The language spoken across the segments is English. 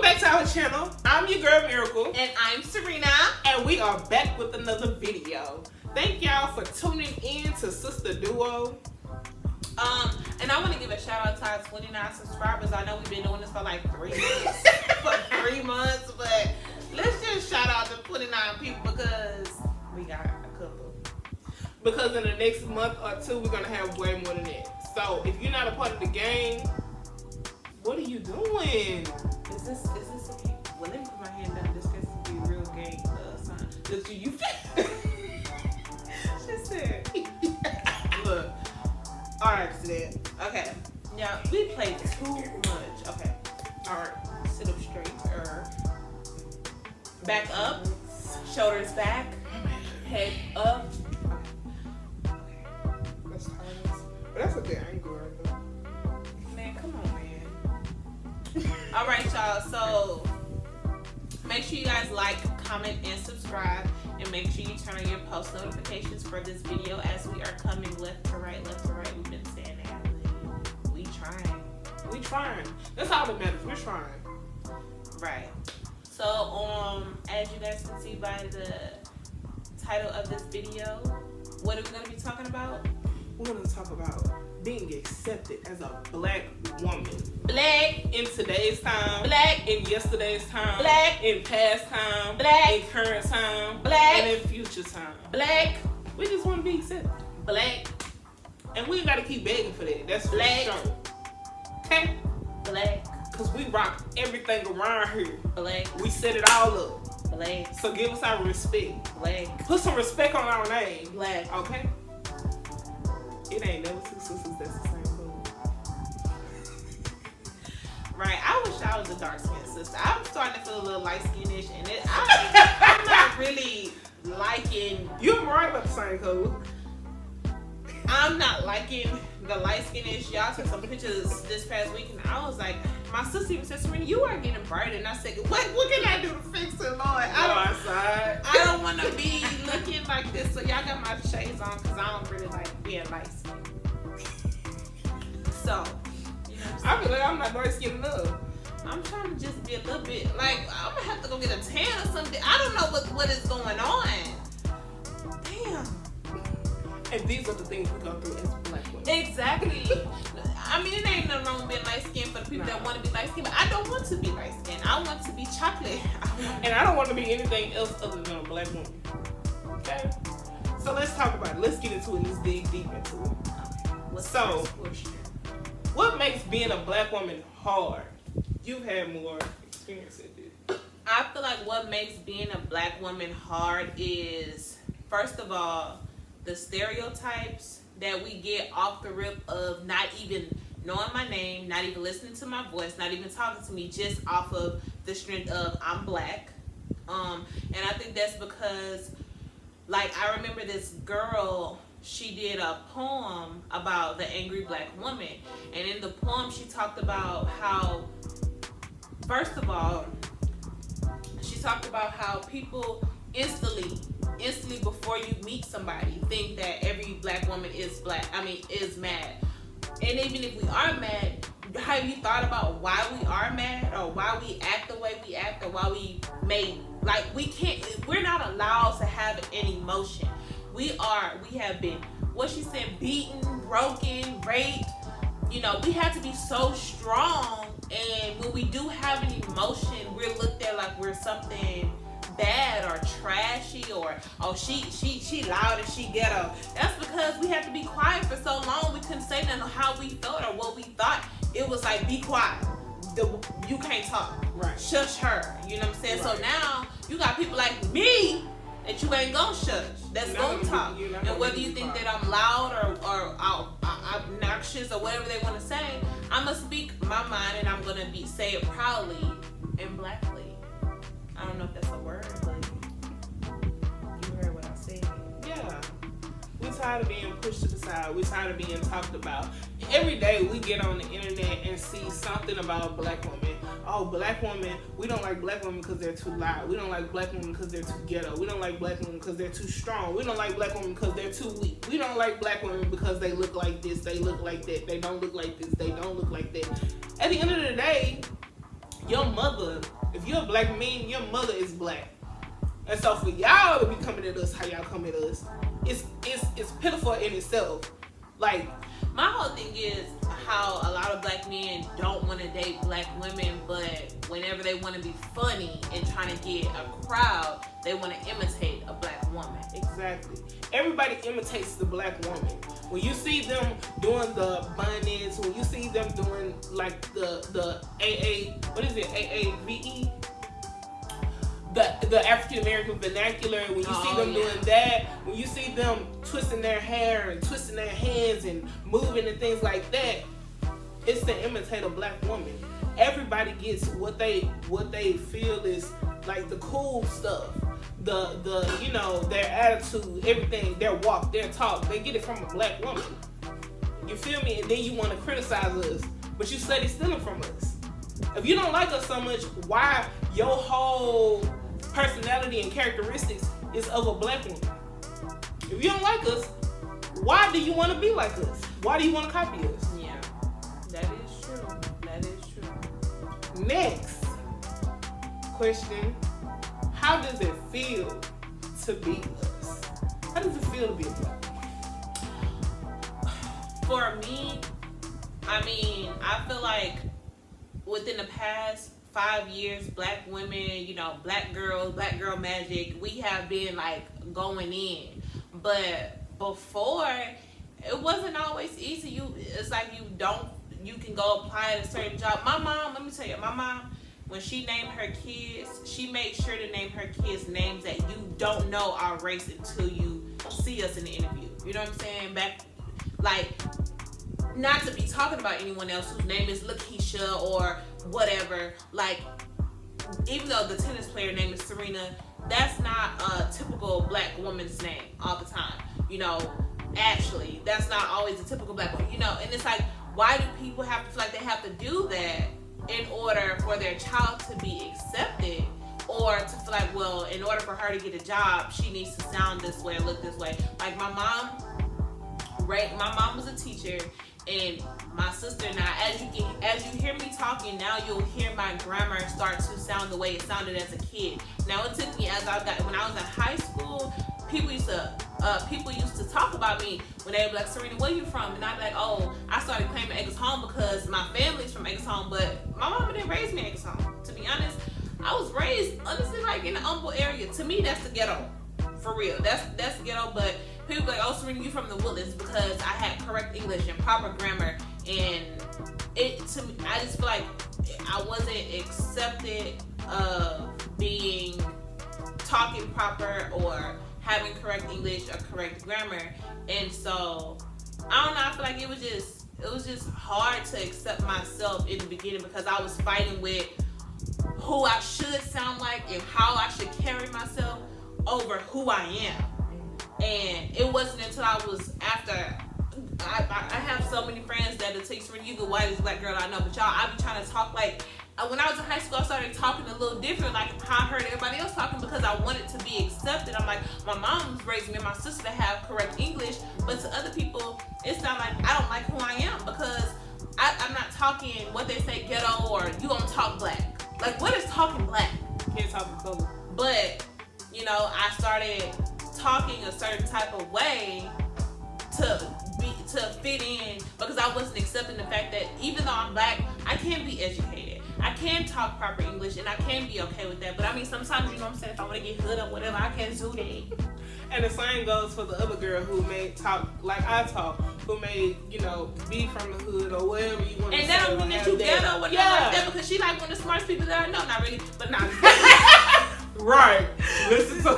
Welcome back to our channel. I'm your girl Miracle. And I'm Serena. And we are back with another video. Thank y'all for tuning in to Sister Duo. And I want to give a shout out to our 29 subscribers. I know we've been doing this for like 3 months. But let's just shout out to 29 people because we got a couple. Because in the next month or two, we're going to have way more than that. So if you're not a part of the gang, what are you doing? Is this okay? Well, let me put my hand down. This gets to be a real gang sign. That you she said. Look. Alright, Sid. Okay. Now, we play too much. Okay. Alright. Sit up straight. Back up. Shoulders back. Head up. Okay. That's timeless. But that's a good angle right there. Man, come on, man. Alright, y'all. So, make sure you guys like, comment, and subscribe. And make sure you turn on your post notifications for this video as we are coming left to right, left to right. We've been saying that. We trying. We trying. That's all that matters. We're trying. Right. So, as you guys can see by the title of this video, what are we going to be talking about? We're going to talk about being accepted as a black woman. Black. In today's time. Black. In yesterday's time. Black. In past time. Black. In current time. Black. And in future time. Black. We just want to be accepted. Black. And we ain't got to keep begging for that. That's Black. for sure. Okay? Black. Because we rock everything around here. Black. We set it all up. Black. So give us our respect. Black. Put some respect on our name. Black. Okay? It ain't never two sisters that's the same food. Right. I wish I was a dark skinned sister. I'm starting to feel a little light skinnish, and I'm not really liking. You're right about the same color. I'm not liking the light skinnish. Y'all took some pictures this past week, and I was like, my sister even said, Serena, you are getting brighter. And I said, what can I do to fix it, Lord? I don't want to be looking like this. So y'all got my shades on because I don't really like being light skinned. So, you know what I feel like I'm not dark skinned enough. I'm trying to just be a little bit, like, I'm going to have to go get a tan or something. I don't know what is going on. Damn. And these are the things we go through as black women. Exactly. I mean, it ain't nothing wrong with being light skinned for the people that want to be light skinned, but I don't want to be light skinned. I want to be chocolate. And I don't want to be anything else other than a black woman. Okay? So let's talk about it. Let's get into it. Let's dig deep into it. What's So, the first question? What makes being a black woman hard? You've had more experience at this. I feel like what makes being a black woman hard is, first of all, the stereotypes that we get off the rip of not even knowing my name, not even listening to my voice, not even talking to me, just off of the strength of I'm black. And I think that's because, like, I remember this girl, she did a poem about the angry black woman. And in the poem, she talked about how, first of all, she talked about how people instantly before you meet somebody think that every black woman is mad. And even if we are mad, have you thought about why we are mad, or why we act the way we act, or why we're not allowed to have an emotion. We have been, what she said, beaten, broken, raped. You know, we have to be so strong, and when we do have an emotion, we're looked at like we're something bad or trashy, or oh she loud and she ghetto. That's because we had to be quiet for so long. We couldn't say nothing how we felt or what we thought. It was like, be quiet. You can't talk. Right. Shush her. You know what I'm saying? Right. So now you got people like me that you ain't gonna shush. That's gonna talk. And whether you think that I'm loud or obnoxious or whatever they want to say, I'm gonna speak my mind, and I'm gonna say it proudly and blackly. I don't know if that's a word, but you heard what I said. Yeah. We're tired of being pushed to the side. We're tired of being talked about. Every day we get on the internet and see something about black women. Oh, black women, we don't like black women because they're too loud. We don't like black women because they're too ghetto. We don't like black women because they're too strong. We don't like black women because they're too weak. We don't like black women because they look like this, they look like that. They don't look like this, they don't look like that. At the end of the day, your mother, if you're a black man, your mother is black. And so for y'all to be coming at us how y'all come at us, it's pitiful in itself. Like, my whole thing is how a lot of black men don't want to date black women, but whenever they want to be funny and trying to get a crowd, they want to imitate a black woman. Exactly. Everybody imitates the black woman. When you see them doing the bonnets, when you see them doing like the AA, what is it, AAVE? The African American vernacular, when you see them doing that, when you see them twisting their hair and twisting their hands and moving and things like that, it's to imitate a black woman. Everybody gets what they feel is like the cool stuff, the you know, their attitude, everything, their walk, their talk. They get it from a black woman. You feel me? And then you want to criticize us, but you study stealing from us. If you don't like us so much, why your whole personality and characteristics is of a black woman? If you don't like us, why do you want to be like us? Why do you want to copy us? Yeah, that is true. That is true. Next question: how does it feel to be us? How does it feel to be a black woman? For me, I mean, I feel like within the past 5 years, black women, you know, black girl magic, we have been like going in. But before, it wasn't always easy. It's like you can go apply at a certain job. My mom, let me tell you, my mom, when she named her kids, she made sure to name her kids names that you don't know our race until you see us in the interview. You know what I'm saying? Back, like, not to be talking about anyone else whose name is Lakeisha or whatever, like, even though the tennis player name is Serena, that's not a typical black woman's name all the time. You know, actually, that's not always a typical black woman, you know, and it's like, why do people have to feel like they have to do that in order for their child to be accepted, or to feel like, well, in order for her to get a job, she needs to sound this way, look this way. Like my mom was a teacher, and my sister and I, as you hear me talking now, you'll hear my grammar start to sound the way it sounded as a kid. Now it took me when I was in high school, people used to talk about me when they were like, Serena, where you from? And I'd be like, oh, I started claiming Eggleston because my family's from Eggleston, but my mama didn't raise me in Eggleston. To be honest, I was raised honestly like in the Humble area. To me, that's the ghetto. For real, that's the ghetto. But people be like, oh, Serena, you from the Woodlands, because I had correct English and proper grammar, and to me, I just feel like I wasn't accepted of being talking proper or having correct English or correct grammar. And so I don't know, I feel like it was just hard to accept myself in the beginning, because I was fighting with who I should sound like and how I should carry myself over who I am. And it wasn't until I was after, I have so many friends that'll tell you, Serena, you the whitest black girl I know, but y'all, I be trying to talk like, when I was in high school, I started talking a little different, like how I heard everybody else talking, because I wanted to be accepted. I'm like, my mom was raising me and my sister to have correct English, but to other people, it sounds like I don't like who I am, because I'm not talking what they say ghetto, or you gonna talk black. Like, what is talking black? Can't talk in color. But, you know, I started talking a certain type of way to fit in, because I wasn't accepting the fact that even though I'm black, I can be educated. I can talk proper English, and I can be okay with that. But I mean, sometimes, you know what I'm saying, if I want to get hood or whatever, I can do that. And the same goes for the other girl who may talk like I talk, who may, you know, be from the hood or whatever you want to say. And that don't mean that you ghetto or whatever like that, because she like one of the smartest people that I know. Not really, but not. Right. Listen to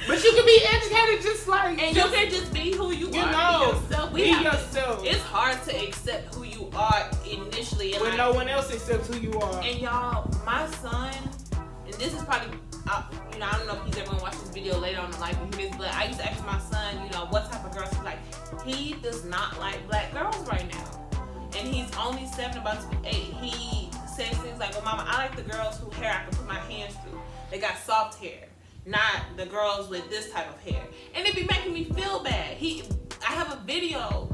but you can be educated just like, and you can just be who you are. Know, be yourself. Yourself. It's hard to accept who you are initially, and when no one else accepts who you are. And y'all, my son, and this is probably, you know, I don't know if he's ever gonna watch this video later on in life and hear this, but I used to ask my son, you know, what type of girls he's like. He does not like black girls right now, and he's only 7, about to be 8. He says things like, well, mama, I like the girls whose hair I can put my hands through. They got soft hair, not the girls with this type of hair. And it be making me feel bad. I have a video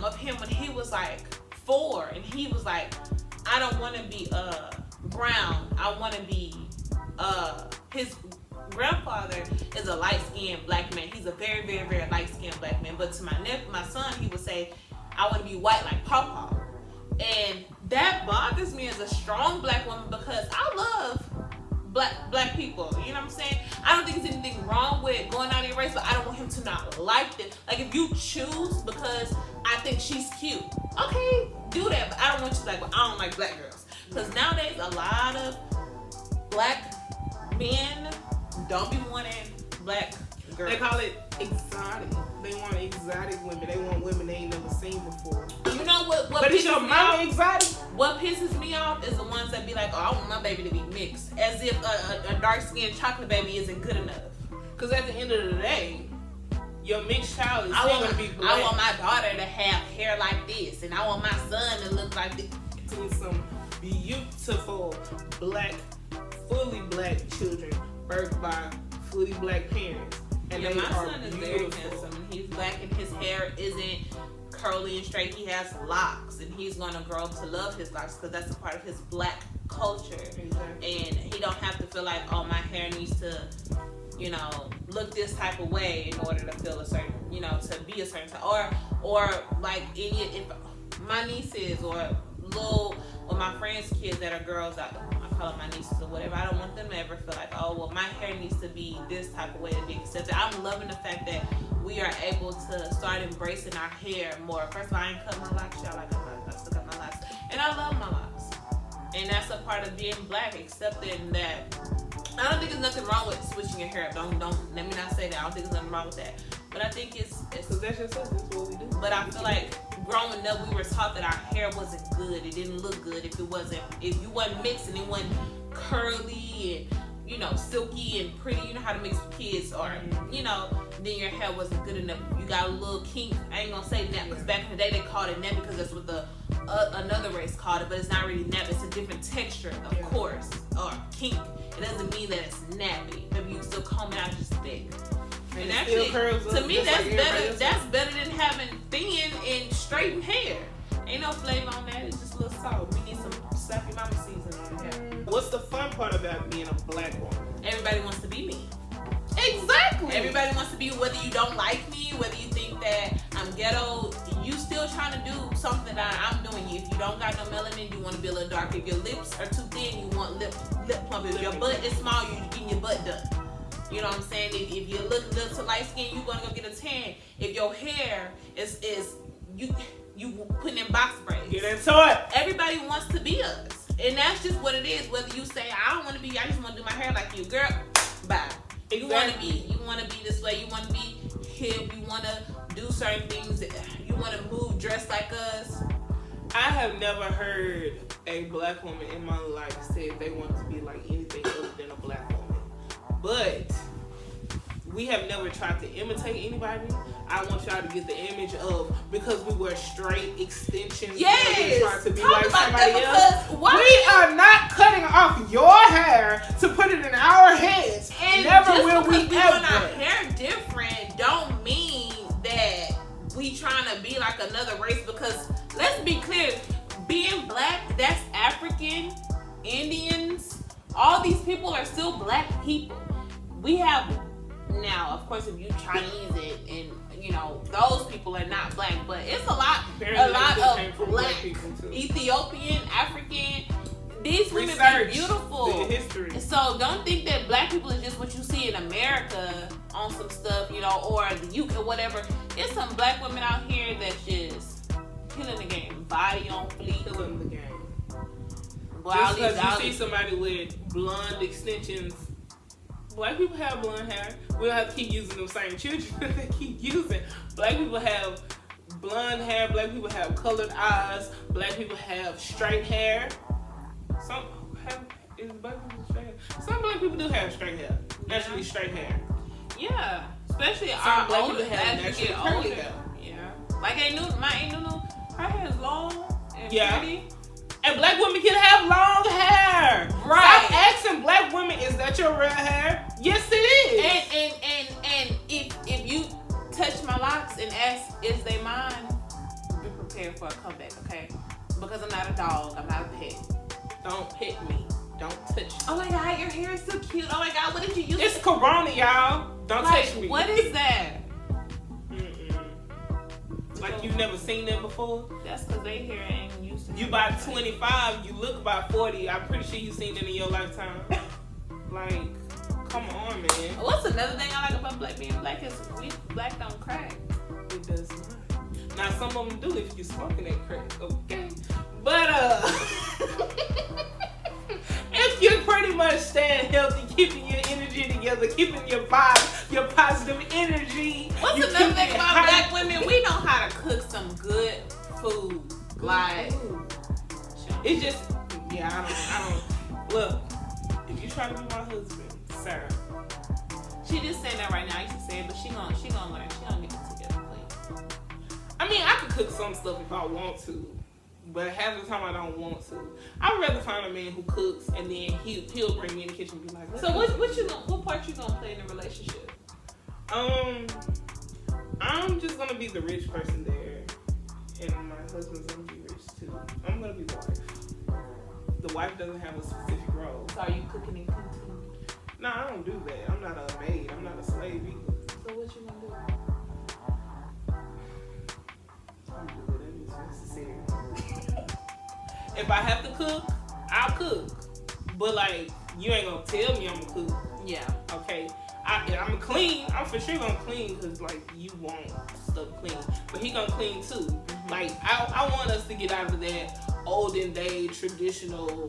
of him when he was like 4, and he was like, I don't want to be brown. I want to be his grandfather is a light-skinned black man. He's a very, very, very light-skinned black man. But to my son, he would say, I want to be white like Pawpaw. And that bothers me as a strong black woman because I love black people. You know what I'm saying? I don't think there's anything wrong with going out of your race, but I don't want him to not like it. Like, if you choose because I think she's cute, okay, do that. But I don't want you to like, well, I don't like black girls. Because nowadays, a lot of black men don't be wanting black girls. They call it exotic. They want exotic women. They want women they ain't never seen before. You know what but is your mama exotic? What pisses me off is the ones that be like, oh, I want my baby to be mixed. As if a dark-skinned chocolate baby isn't good enough. Because at the end of the day, your mixed child is still going to be black. I want my daughter to have hair like this. And I want my son to look like this. See some beautiful black, fully black children birthed by fully black parents. And yeah, they my are son is beautiful. very handsome. He's black and his hair isn't curly and straight. He has locks, and he's going to grow up to love his locks because that's a part of his black culture. Exactly. And he don't have to feel like, oh, my hair needs to, you know, look this type of way in order to feel a certain, you know, to be a certain type. Or like if my nieces or my friends' kids that are girls, I call them my nieces or whatever, I don't want them to ever feel like, oh, well, my hair needs to be this type of way to be accepted. I'm loving the fact that we are able to start embracing our hair more. First of all, I ain't cut my locks, y'all. I still got my locks. And I love my locks. And that's a part of being black, accepting that. I don't think there's nothing wrong with switching your hair up. Don't let me not say that. I don't think there's nothing wrong with that. But I think it's because that's just us. That's what we do. But I feel like growing up, we were taught that our hair wasn't good. It didn't look good if you wasn't mixed and it wasn't curly and, you know, silky and pretty. You know how to mix with kids, or you know, then your hair wasn't good enough. You got a little kink. I ain't gonna say nap because back in the day they called it nap because that's what the another race called it, but it's not really nap. It's a different texture, of course, or kink. It doesn't mean that it's nappy. Maybe you can still comb it out just thick. And actually, to me, that's like better. That's better than having thin and straightened hair. Ain't no flavor on that. It's just a little salt. We need some slappy mama season on the hair. What's the fun part about being a black woman? Everybody wants to be me. Exactly. Everybody wants to be, whether you don't like me, whether you think that I'm ghetto, you still trying to do something that I'm doing. If you don't got no melanin, you want to be a little dark. If your lips are too thin, you want lip plump. If your butt is small, you're getting your butt done. You know what I'm saying? If you look a little too light skin, you're gonna go get a tan. If your hair is you putting in box braids. Get into it. Everybody wants to be us. And that's just what it is. Whether you say, I don't want to be, I just want to do my hair like you. Girl, bye. Exactly. You want to be this way. You want to be hip. You want to do certain things. You want to move, dress like us. I have never heard a black woman in my life say they want to be like anything other than a black woman. But we have never tried to imitate anybody. I want y'all to get the image of, because we wear straight extensions. Yes. We try to be Talk like about somebody that, else. We are not cutting off your hair to put it in our heads. And never just will we because we ever. want our hair different don't mean that we trying to be like another race, because let's be clear, being black, that's African, Indians, all these people are still black people. We have, now, of course, if you Chinese and you know, those people are not black, but it's a lot of black, Ethiopian, African. These women are beautiful. The history. So don't think that black people is just what you see in America on some stuff, you know, or the UK, whatever. There's some black women out here that's just killing the game, body on fleek, Killing the game. Well, just because you see somebody with blonde extensions, black people have blonde hair. We don't have to keep using them same children that they keep using. Black people have blonde hair. Black people have colored eyes. Black people have straight hair. Some black people straight hair? Some black people do have straight hair. Naturally straight hair. Yeah, especially Some our black older, people have as naturally we get curly older. hair. Yeah, like my Aunt Nunu, her hair is long and pretty. And black women can have long hair. Right. Stop asking black women, is that your real hair? Yes, it is. And if you touch my locks and ask, is they mine? Be prepared for a comeback, okay? because I'm not a dog. I'm not a pet. Don't pet me. Don't touch me. Oh my God, your hair is so cute. Oh my God, what did you use? It's Corona, y'all. Don't touch me. What is that? Like you've never seen that before? That's because they hair ain't used to. You about 25, you look about 40. I'm pretty sure you've seen it in your lifetime. Like, come on, man. What's another thing I like about black being black is we black don't crack. It does not. Now some of them do if you're smoking that crack, okay? But if you're pretty much staying healthy, keeping your energy together, keeping your vibe, your positive energy. What's another thing about black women? We know how to cook some good food. Like, it's just, yeah, I don't. Look, if you try to be my husband, sir. She just saying that right now. I used to say it, but she gonna learn. She gonna get it together, please. I mean, I could cook some stuff if I want to. But half the time I don't want to. I'd rather find a man who cooks and then he'll bring me in the kitchen and be like, so what part you gonna play in the relationship? I'm just gonna be the rich person there, and my husband's gonna be rich too. I'm gonna be the wife. The wife doesn't have a specific role. So are you cooking and cooking? No, I don't do that. I'm not a maid. I'm not a slave either. So what you gonna do? I'm good. That is necessary. If I have to cook, I'll cook. But like, you ain't gonna tell me I'm gonna cook. Yeah. Okay. I'm gonna clean. I'm for sure gonna clean because like you want stuff clean, but he gonna clean too. Mm-hmm. Like I want us to get out of that olden day traditional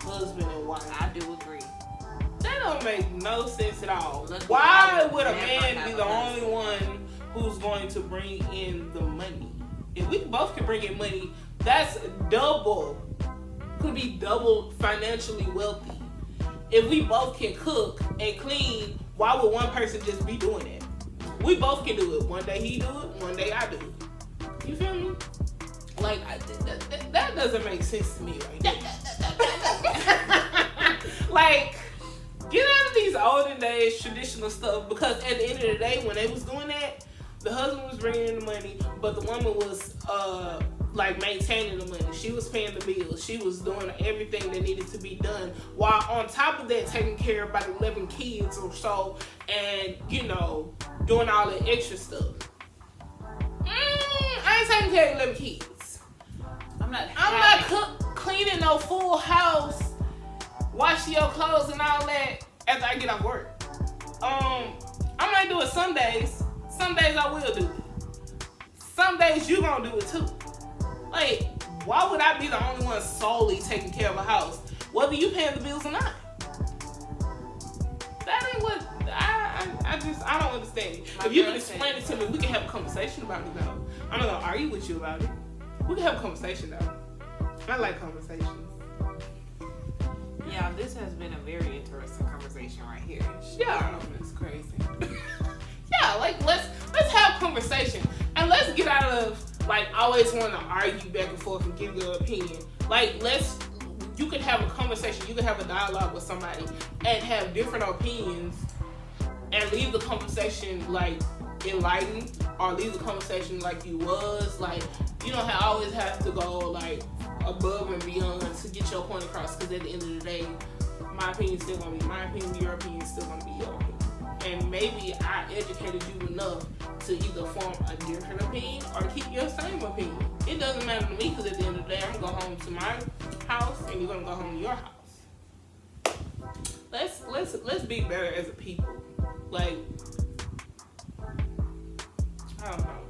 husband and wife. I do agree. That don't make no sense at all. Why would a man be the only one who's going to bring in the money? If we both can bring in money, that's double. Could be double financially wealthy. If we both can cook and clean, why would one person just be doing it? We both can do it. One day he do it, one day I do it. You feel me? Like, that doesn't make sense to me right now. Like, get out of these olden days traditional stuff, because at the end of the day, when they was doing that, the husband was bringing in the money, but the woman was like maintaining the money. She was paying the bills. She was doing everything that needed to be done, while on top of that taking care of about 11 kids or so, and doing all the extra stuff. I ain't taking care of 11 kids. I'm not cleaning no full house, washing your clothes and all that after I get off work. I might do it some days. Some days I will do it. Some days you gonna do it too. Like, why would I be the only one solely taking care of a house, whether you paying the bills or not? That ain't what I don't understand it. If you can explain it to me, we can have a conversation about it though. I'm not gonna argue with you about it. We can have a conversation though. I like conversations. Yeah, this has been a very interesting conversation right here. Yeah, it's crazy. Yeah, like let's have a conversation and let's get out of like always want to argue back and forth and give your opinion. Like you can have a conversation, you can have a dialogue with somebody and have different opinions and leave the conversation like enlightened, or leave the conversation like you was. Like, you don't always have to go like above and beyond to get your point across, because at the end of the day, my opinion is still gonna be my opinion, your opinion is still gonna be your opinion. And maybe I educated you enough to either form a different opinion or keep your same opinion. It doesn't matter to me, because at the end of the day, I'm gonna go home to my house and you're gonna go home to your house. Let's be better as a people. Like, I don't know.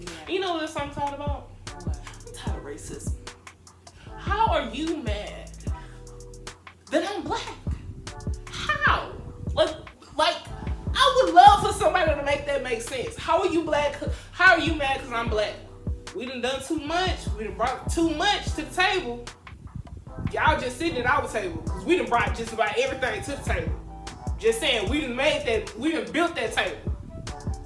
Yeah. You know what this song's all about? What? I'm tired of racism. How are you mad that I'm black? How? Like, I would love for somebody to make that make sense. How are you black? How are you mad because I'm black? We done too much. We done brought too much to the table. Y'all just sitting at our table, because we done brought just about everything to the table. Just saying, we done built that table.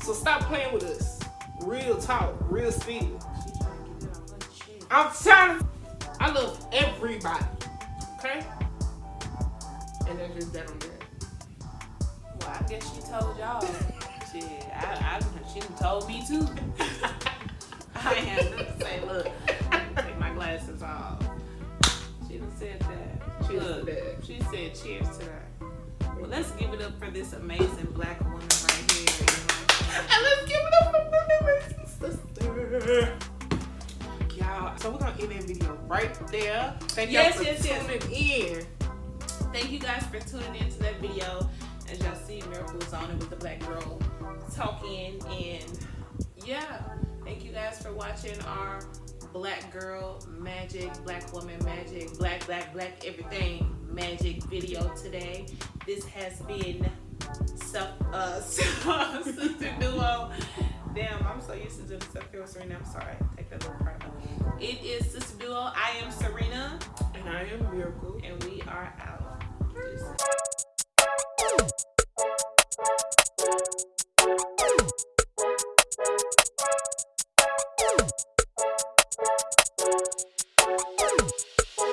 So stop playing with us. Real talk, real speed. I love everybody. Okay? And that's just that on that. Well, I guess she told y'all. Shit, she told me too. I ain't had nothing to say. Look, take my glasses off. off. She done said that. Cheers Look, to that. she said cheers to that. Well, let's give it up for this amazing black woman right here. And let's give it up for my amazing sister. Y'all, so we're gonna end that video right there. Thank y'all for tuning in. Thank you guys for tuning into that video. As y'all see, Miracle was on it with the black girl talking, and yeah, thank you guys for watching our black girl magic, black woman magic, black everything magic video today. This has been Sister Duo. Damn, I'm so used to doing stuff here with Serena. I'm sorry. Take that little part out. It is Sister Duo. I am Serena. And I am Miracle. And we are out. Peace.